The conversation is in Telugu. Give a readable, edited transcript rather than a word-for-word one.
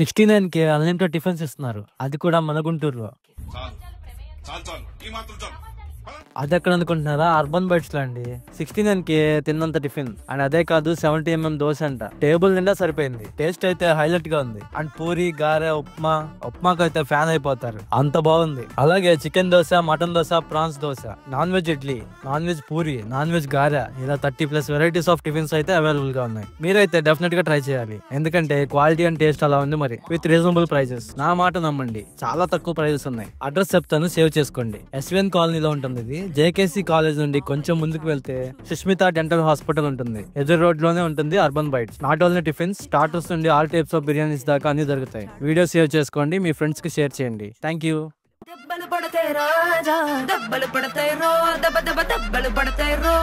69K అన్లిమిటెడ్ టిఫిన్స్ ఇస్తున్నారు, అది కూడా మన గుంటూరులో. అది ఎక్కడ అనుకుంటున్నారా? అర్బన్ బైట్స్ లో అండి. 69K తిన్నంత టిఫిన్. అండ్ అదే కాదు 70mm దోశ అంట. టేబుల్ నిండా సరిపోయింది. టేస్ట్ అయితే హైలైట్ గా ఉంది. అండ్ పూరి, గారె, ఉప్మాకి అయితే ఫ్యాన్ అయిపోతారు, అంత బాగుంది. అలాగే chicken dosa, mutton dosa, prawns dosa, non veg idli, non veg puri, non veg గారె, ఇలా 30+ వెరైటీస్ ఆఫ్ టిఫిన్స్ అయితే అవైలబుల్ గా ఉన్నాయి. మీరైతే డెఫినెట్ గా ట్రై చేయాలి, ఎందుకంటే క్వాలిటీ అండ్ టేస్ట్ అలా ఉంది మరి, విత్ రీజనబుల్ ప్రైజెస్. నా మాట నమ్మండి, చాలా తక్కువ ప్రైజెస్ ఉన్నాయి. అడ్రస్ చెప్తాను, సేవ్ చేసుకోండి. SVN కాలనీలో ఉంటుంది ఇది. JKC కాలేజ్ నుండి కొంచెం ముందుకు వెళ్తే సుష్మిత డెంటల్ హాస్పిటల్ ఉంటుంది. ఎదురు రోడ్ లోనే ఉంటుంది Urban Bites. Not only tiffins, starters నుండి ఆల్ టైప్స్ ఆఫ్ బిర్యానీస్ దాకా అన్ని దొరుకుతాయి. వీడియో సేవ్ చేసుకోండి, మీ ఫ్రెండ్స్ కి షేర్ చేయండి. Thank you. దెబ్బలు పడతాయి రాజా, దెబ్బలు పడతాయి రో, దెబ్బ దెబ్బ దెబ్బలు పడతాయి రో.